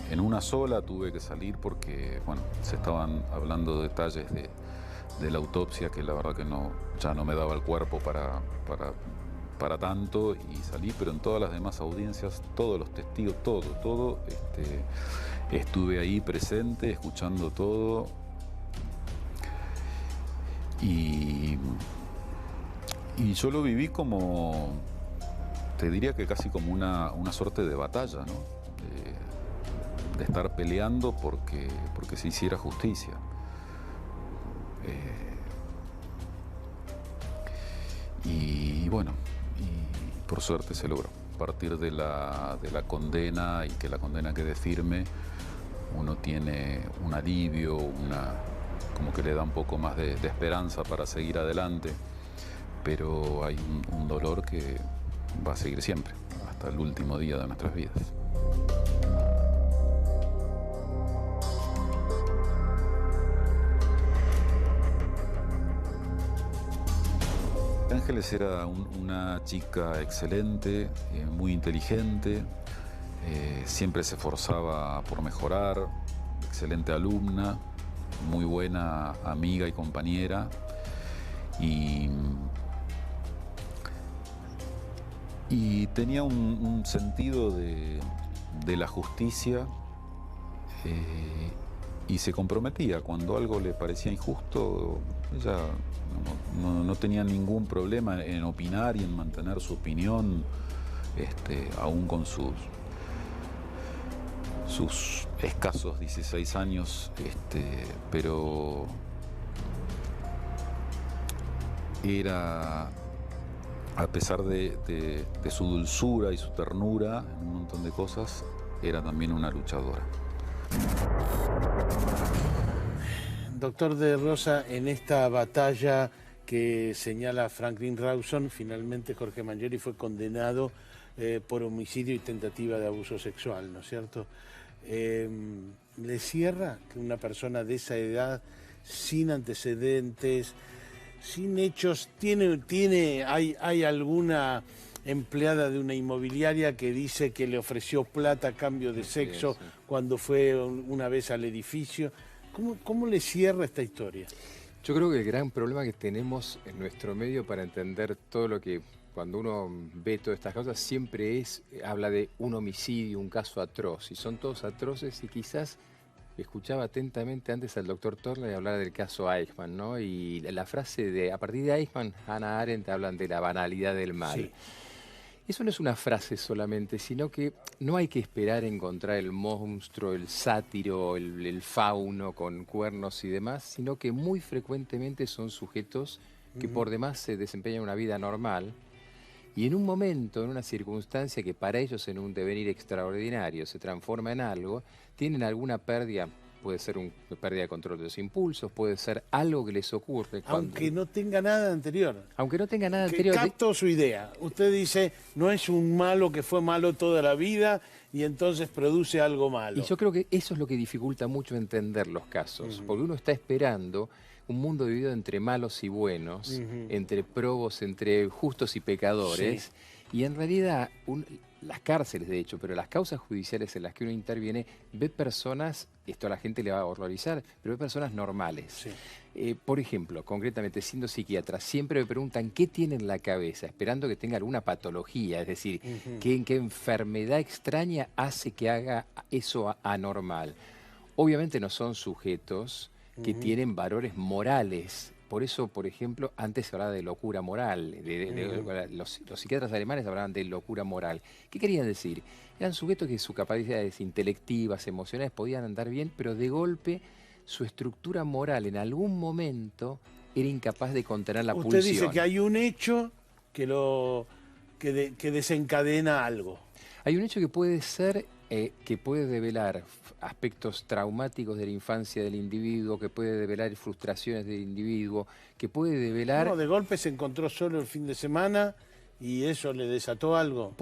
En una sola tuve que salir porque, bueno, se estaban hablando detalles de la autopsia que la verdad que ya no me daba el cuerpo para tanto, y salí, pero en todas las demás audiencias, todos los testigos, todo, estuve ahí presente, escuchando todo. Y yo lo viví como, te diría que casi como una suerte de batalla, ¿no? De estar peleando porque se hiciera justicia. Y bueno, y por suerte se logró. partir de la condena y que la condena quede firme, uno tiene un alivio, como que le da un poco más de esperanza para seguir adelante, pero hay un dolor que va a seguir siempre, hasta el último día de nuestras vidas. Ángeles era una chica excelente, muy inteligente, siempre se esforzaba por mejorar, excelente alumna, muy buena amiga y compañera, y tenía un sentido de la justicia, y se comprometía cuando algo le parecía injusto. Ella no tenía ningún problema en opinar y en mantener su opinión, aún con sus escasos 16 años, pero era, a pesar de su dulzura y su ternura en un montón de cosas, era también una luchadora. Doctor de Rosa, en esta batalla que señala Franklin Rawson, finalmente Jorge Mangieri fue condenado por homicidio y tentativa de abuso sexual, ¿no es cierto? ¿Le cierra que una persona de esa edad, sin antecedentes, sin hechos, hay alguna empleada de una inmobiliaria que dice que le ofreció plata a cambio de sexo cuando fue una vez al edificio? ¿Cómo le cierra esta historia? Yo creo que el gran problema que tenemos en nuestro medio para entender todo lo que, cuando uno ve todas estas cosas, siempre habla de un homicidio, un caso atroz, y son todos atroces, y quizás escuchaba atentamente antes al doctor Torley hablar del caso Eichmann, ¿no? Y la frase a partir de Eichmann, Hannah Arendt hablan de la banalidad del mal. Sí. Eso no es una frase solamente, sino que no hay que esperar encontrar el monstruo, el sátiro, el fauno con cuernos y demás, sino que muy frecuentemente son sujetos que por demás se desempeñan una vida normal, y en un momento, en una circunstancia que para ellos en un devenir extraordinario se transforma en algo, tienen alguna pérdida. Puede ser una pérdida de control de los impulsos, puede ser algo que les ocurre. Aunque no tenga nada anterior. Aunque no tenga nada anterior. Capto su idea. Usted dice, no es un malo que fue malo toda la vida y entonces produce algo malo. Y yo creo que eso es lo que dificulta mucho entender los casos, porque uno está esperando un mundo dividido entre malos y buenos, entre probos, entre justos y pecadores, y en realidad las cárceles, de hecho, pero las causas judiciales en las que uno interviene, ve personas, esto a la gente le va a horrorizar, pero ve personas normales. Sí. Por ejemplo, concretamente, siendo psiquiatra, siempre me preguntan qué tiene en la cabeza, esperando que tenga alguna patología, es decir, qué enfermedad extraña hace que haga eso anormal. Obviamente no son sujetos que tienen valores morales. Por eso, por ejemplo, antes se hablaba de locura moral. Los psiquiatras alemanes hablaban de locura moral. ¿Qué querían decir? Eran sujetos que sus capacidades intelectivas, emocionales podían andar bien, pero de golpe su estructura moral en algún momento era incapaz de contener la pulsión. Usted dice que hay un hecho que desencadena algo. Hay un hecho que puede ser, que puede develar aspectos traumáticos de la infancia del individuo, que puede develar frustraciones del individuo, que puede develar... No, de golpe se encontró solo el fin de semana y eso le desató algo.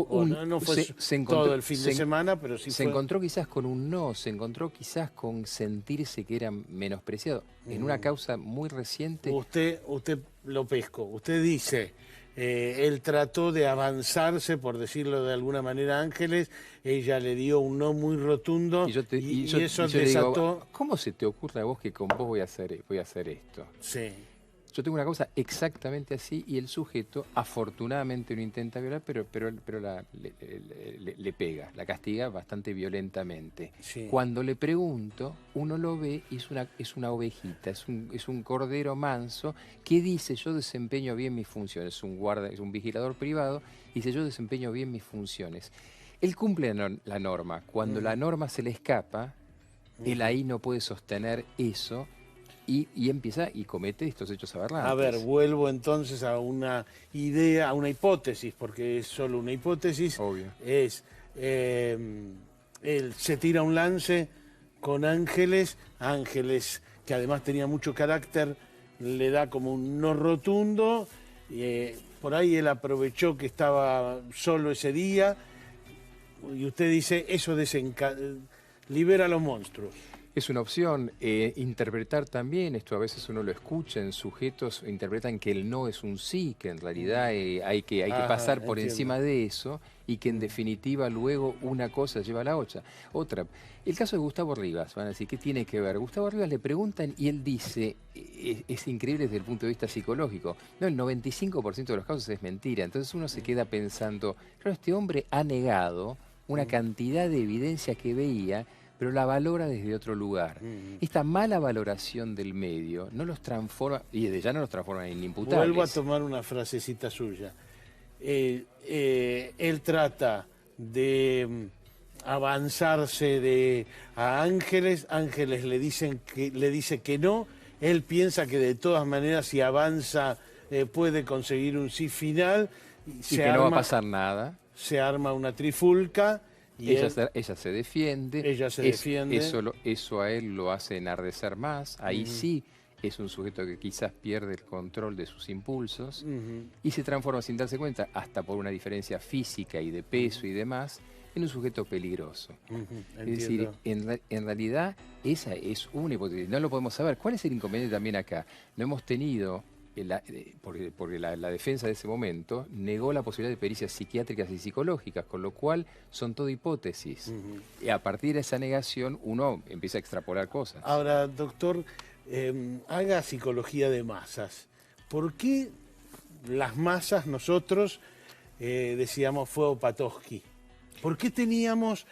No fue todo el fin de semana, pero sí se encontró quizás con un no, se encontró quizás con sentirse que era menospreciado. En una causa muy reciente... Usted lo pesco, usted dice... él trató de avanzarse, por decirlo de alguna manera, Ángeles, ella le dio un no muy rotundo y eso desató... Digo, ¿cómo se te ocurre a vos que con vos voy a hacer esto? Sí. Yo tengo una causa exactamente así y el sujeto afortunadamente no intenta violar, pero le pega, la castiga bastante violentamente. Sí. Cuando le pregunto, uno lo ve y es una ovejita, es un cordero manso que dice yo desempeño bien mis funciones, es un vigilador privado, y dice yo desempeño bien mis funciones. Él cumple la norma, cuando la norma se le escapa, él ahí no puede sostener eso. y empieza y comete estos hechos aberrantes. A ver, vuelvo entonces a una idea, a una hipótesis, porque es solo una hipótesis. Obvio. Es, él se tira un lance con Ángeles, que además tenía mucho carácter, le da como un no rotundo, por ahí él aprovechó que estaba solo ese día, y usted dice, eso libera a los monstruos. Es una opción. Interpretar también, esto a veces uno lo escucha en sujetos, interpretan que el no es un sí, que en realidad hay que pasar por encima de eso y que en definitiva luego una cosa lleva a la otra. El caso de Gustavo Rivas, van a decir, ¿qué tiene que ver? Gustavo Rivas le preguntan y él dice, es increíble desde el punto de vista psicológico, no, el 95% de los casos es mentira. Entonces uno se queda pensando, claro, este hombre ha negado una cantidad de evidencia que veía, pero la valora desde otro lugar. Esta mala valoración del medio no los transforma, y desde ya no los transforma en imputables. Vuelvo a tomar una frasecita suya. Él trata de avanzarse a Ángeles, Ángeles le dice que no, él piensa que de todas maneras si avanza puede conseguir un sí final. Y que no va a pasar nada. Se arma una trifulca. Y ella se defiende. Eso a él lo hace enardecer más. Ahí sí es un sujeto que quizás pierde el control de sus impulsos y se transforma sin darse cuenta, hasta por una diferencia física y de peso y demás, en un sujeto peligroso. Es decir, en realidad esa es una hipótesis. No lo podemos saber. ¿Cuál es el inconveniente también acá? No hemos tenido... porque la defensa de ese momento negó la posibilidad de pericias psiquiátricas y psicológicas, con lo cual son todo hipótesis. Y a partir de esa negación uno empieza a extrapolar cosas. Ahora, doctor, haga psicología de masas. ¿Por qué las masas nosotros decíamos fue Opatowski? ¿Por qué teníamos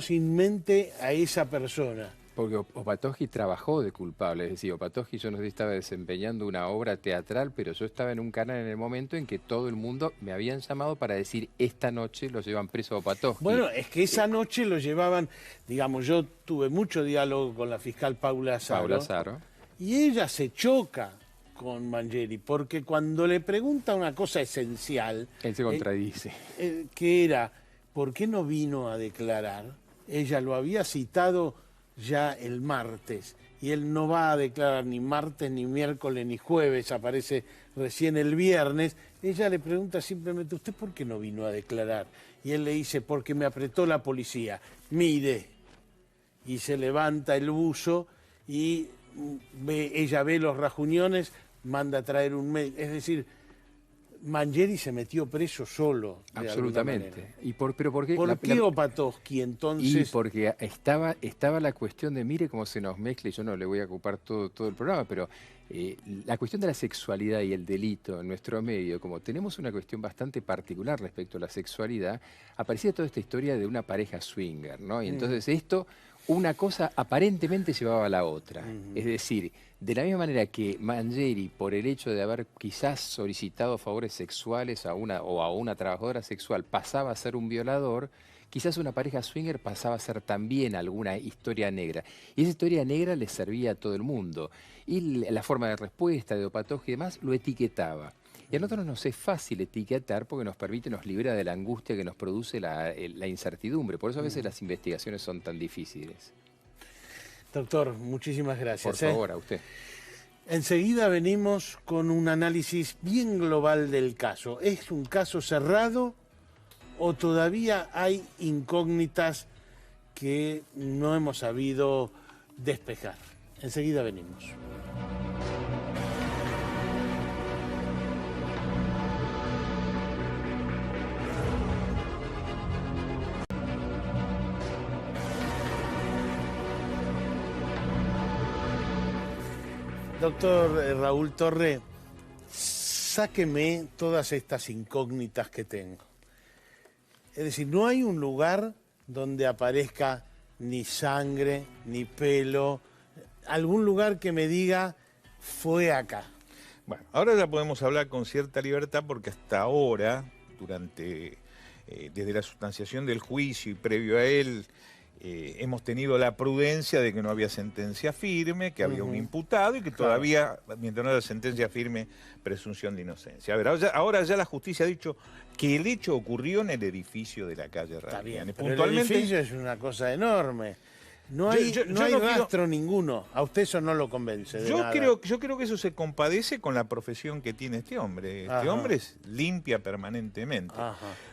en mente a esa persona? Porque Opatowski trabajó de culpable, es decir, Opatowski yo no sé si estaba desempeñando una obra teatral, pero yo estaba en un canal en el momento en que todo el mundo me habían llamado para decir, esta noche lo llevan preso a Opatowski. Bueno, es que esa noche lo llevaban, digamos, yo tuve mucho diálogo con la fiscal Paula Azaro. Y ella se choca con Mangieri, porque cuando le pregunta una cosa esencial... Él se contradice. Que era, ¿por qué no vino a declarar? Ella lo había citado ya el martes, y él no va a declarar ni martes, ni miércoles, ni jueves, aparece recién el viernes. Ella le pregunta simplemente, ¿usted por qué no vino a declarar? Y él le dice, porque me apretó la policía, mire. Y se levanta el buzo y ella ve los rajuñones, manda a traer un médico. Es decir, Mangieri se metió preso solo. Absolutamente. ¿Por qué Opatowski entonces? Y porque estaba la cuestión de, mire cómo se nos mezcla, y yo no le voy a ocupar todo el programa, pero la cuestión de la sexualidad y el delito en nuestro medio, como tenemos una cuestión bastante particular respecto a la sexualidad, aparecía toda esta historia de una pareja swinger, ¿no? Y entonces una cosa aparentemente llevaba a la otra. Es decir, de la misma manera que Mangieri, por el hecho de haber quizás solicitado favores sexuales a una trabajadora sexual, pasaba a ser un violador, quizás una pareja swinger pasaba a ser también alguna historia negra. Y esa historia negra le servía a todo el mundo. Y la forma de respuesta de Opatowski y demás lo etiquetaba. Y a nosotros nos es fácil etiquetar porque nos libera de la angustia que nos produce la incertidumbre. Por eso a veces las investigaciones son tan difíciles. Doctor, muchísimas gracias. Por favor, a usted. Enseguida venimos con un análisis bien global del caso. ¿Es un caso cerrado o todavía hay incógnitas que no hemos sabido despejar? Enseguida venimos. Doctor Raúl Torre, sáqueme todas estas incógnitas que tengo. Es decir, no hay un lugar donde aparezca ni sangre, ni pelo, algún lugar que me diga, fue acá. Bueno, ahora ya podemos hablar con cierta libertad porque hasta ahora, desde la sustanciación del juicio y previo a él, hemos tenido la prudencia de que no había sentencia firme, que había un imputado y que todavía, mientras no haya sentencia firme, presunción de inocencia. A ver, ahora ya la justicia ha dicho que el hecho ocurrió en el edificio de la calle Ravignani. Pero el edificio es una cosa enorme. No hay, no hay rastro ninguno. A usted eso no lo convence de nada. Yo creo que eso se compadece con la profesión que tiene este hombre. Este hombre limpia permanentemente.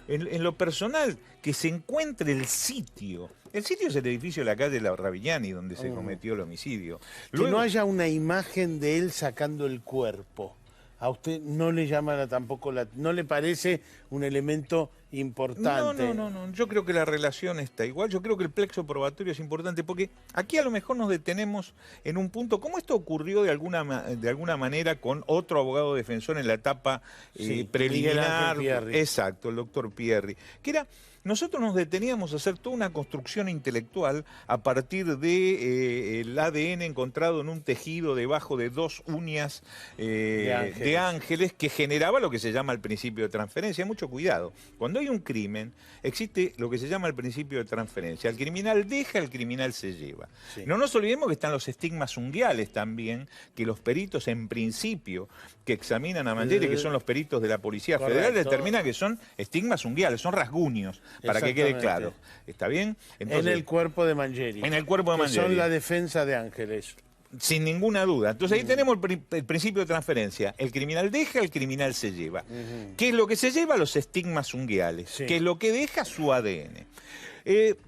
En lo personal, que se encuentre el sitio. El sitio es el edificio de la calle Ravignani, donde se cometió el homicidio. Que no haya una imagen de él sacando el cuerpo. ¿A usted no le llama tampoco no le parece un elemento importante? No. Yo creo que la relación está igual. Yo creo que el plexo probatorio es importante porque aquí a lo mejor nos detenemos en un punto. ¿Cómo esto ocurrió de alguna manera con otro abogado defensor en la etapa preliminar? Exacto, el doctor Pierri. Que era... Nosotros nos deteníamos a hacer toda una construcción intelectual a partir del ADN encontrado en un tejido debajo de 2 uñas de ángeles que generaba lo que se llama el principio de transferencia. Mucho cuidado. Cuando hay un crimen, existe lo que se llama el principio de transferencia. El criminal deja, el criminal se lleva. No nos olvidemos que están los estigmas unguiales también, que los peritos en principio que examinan a Mangieri, que son los peritos de la Policía Federal, determinan que son estigmas unguiales, son rasguños. Para que quede claro. ¿Está bien? Entonces, en el cuerpo de Mangieri. En el cuerpo de Mangieri. Son la defensa de Ángeles. Sin ninguna duda. Entonces ahí tenemos el principio de transferencia. El criminal deja, el criminal se lleva. ¿Qué es lo que se lleva? Los estigmas unguiales. ¿Qué es lo que deja? Su ADN.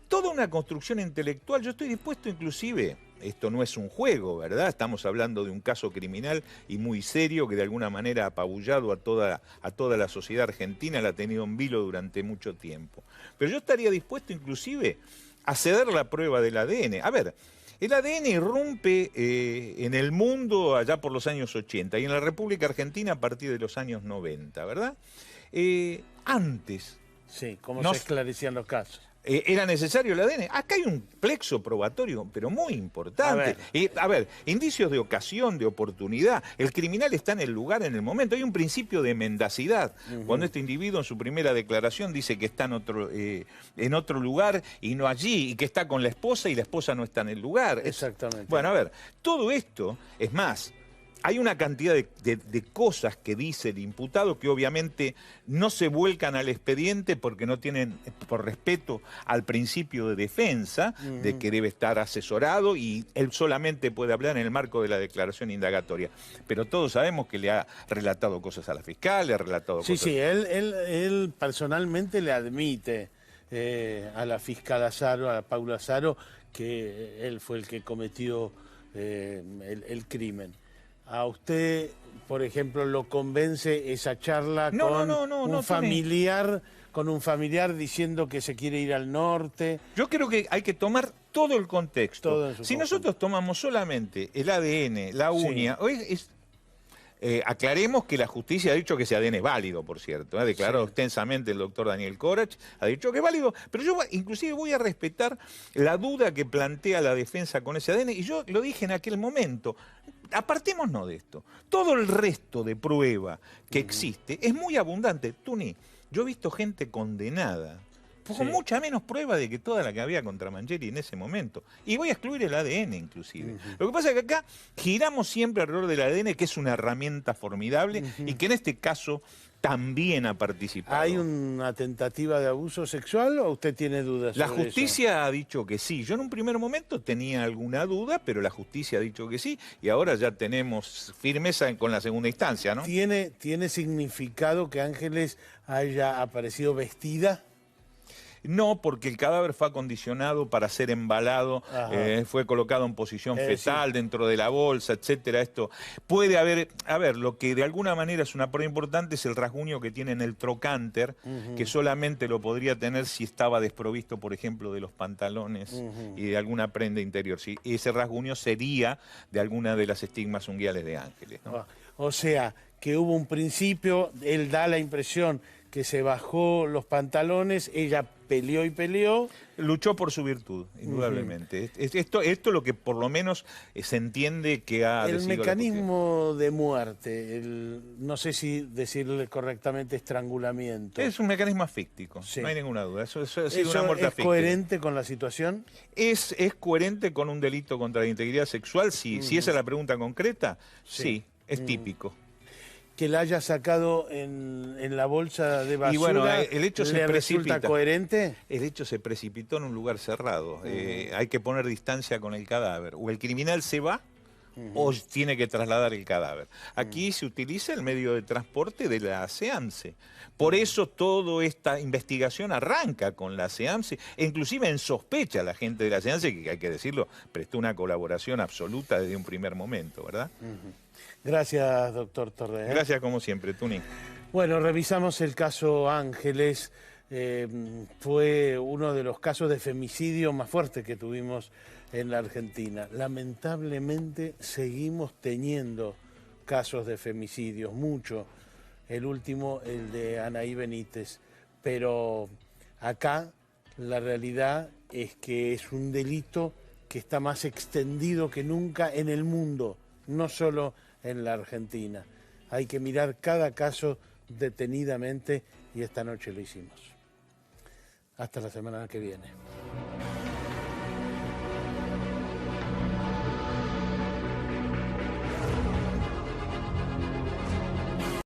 Toda una construcción intelectual. Yo estoy dispuesto inclusive... Esto no es un juego, ¿verdad? Estamos hablando de un caso criminal y muy serio que de alguna manera ha apabullado a toda la sociedad argentina, la ha tenido en vilo durante mucho tiempo. Pero yo estaría dispuesto inclusive a ceder la prueba del ADN. A ver, el ADN irrumpe en el mundo allá por los años 80 y en la República Argentina a partir de los años 90, ¿verdad? Antes... Sí, ¿cómo se esclarecían los casos? Era necesario el ADN. Acá hay un plexo probatorio, pero muy importante. A ver, indicios de ocasión, de oportunidad. El criminal está en el lugar, en el momento. Hay un principio de mendacidad. Cuando este individuo en su primera declaración dice que está en otro lugar y no allí, y que está con la esposa y la esposa no está en el lugar. Exactamente. Bueno, a ver, todo esto, es más... Hay una cantidad de cosas que dice el imputado que obviamente no se vuelcan al expediente porque no tienen, por respeto al principio de defensa, de que debe estar asesorado y él solamente puede hablar en el marco de la declaración indagatoria. Pero todos sabemos que le ha relatado cosas a la fiscal, le ha relatado cosas... Sí, él personalmente le admite a la fiscal Azaro, a Paula Azaro, que él fue el que cometió el crimen. ¿A usted, por ejemplo, lo convence esa charla con un familiar diciendo que se quiere ir al norte? Yo creo que hay que tomar todo el contexto. Si nosotros tomamos solamente el ADN, la uña... aclaremos que la justicia ha dicho que ese ADN es válido, por cierto. Ha declarado extensamente el doctor Daniel Corach, ha dicho que es válido, pero yo inclusive voy a respetar la duda que plantea la defensa con ese ADN, y yo lo dije en aquel momento. Apartémonos de esto. Todo el resto de prueba que existe es muy abundante. Tuni, yo he visto gente condenada con mucha menos prueba de que toda la que había contra Mangieri en ese momento. Y voy a excluir el ADN inclusive. Lo que pasa es que acá giramos siempre alrededor del ADN, que es una herramienta formidable y que en este caso también ha participado. ¿Hay una tentativa de abuso sexual o usted tiene dudas La sobre justicia eso? Ha dicho que sí. Yo en un primer momento tenía alguna duda, pero la justicia ha dicho que sí. Y ahora ya tenemos firmeza con la segunda instancia, ¿no? ¿Tiene significado que Ángeles haya aparecido vestida? No, porque el cadáver fue acondicionado para ser embalado, fue colocado en posición fetal dentro de la bolsa, etcétera. Esto puede haber, lo que de alguna manera es una prueba importante es el rasguño que tiene en el trocánter, que solamente lo podría tener si estaba desprovisto, por ejemplo, de los pantalones y de alguna prenda interior. Sí, ese rasguño sería de alguna de las estigmas unguiales de Ángeles, ¿no? O sea, que hubo un principio, él da la impresión que se bajó los pantalones, ella peleó y peleó. Luchó por su virtud, indudablemente. Esto es lo que por lo menos se entiende que ha El decidido mecanismo de muerte, no sé si decirle correctamente estrangulamiento. Es un mecanismo asfíctico, Sí. no hay ninguna duda. Eso ha sido una muerte ¿Es asfíctica. coherente con la situación? ¿Es coherente con un delito contra la integridad sexual? Sí. Si esa es la pregunta concreta, sí, es típico. Que la haya sacado en la bolsa de basura, Y bueno, el hecho ¿le se resulta precipita. coherente? El hecho se precipitó en un lugar cerrado. Hay que poner distancia con el cadáver. O el criminal se va o tiene que trasladar el cadáver. Aquí se utiliza el medio de transporte de la SEAMSE. Por eso toda esta investigación arranca con la SEAMSE, e inclusive en sospecha la gente de la SEAMSE, que hay que decirlo, prestó una colaboración absoluta desde un primer momento, ¿verdad? Gracias, doctor Torres. Gracias como siempre, Tuni. Bueno, revisamos el caso Ángeles. Fue uno de los casos de femicidio más fuertes que tuvimos en la Argentina. Lamentablemente seguimos teniendo casos de femicidios, mucho. El último, el de Anaí Benítez. Pero acá la realidad es que es un delito que está más extendido que nunca en el mundo, no solo en la Argentina. Hay que mirar cada caso detenidamente y esta noche lo hicimos. Hasta la semana que viene.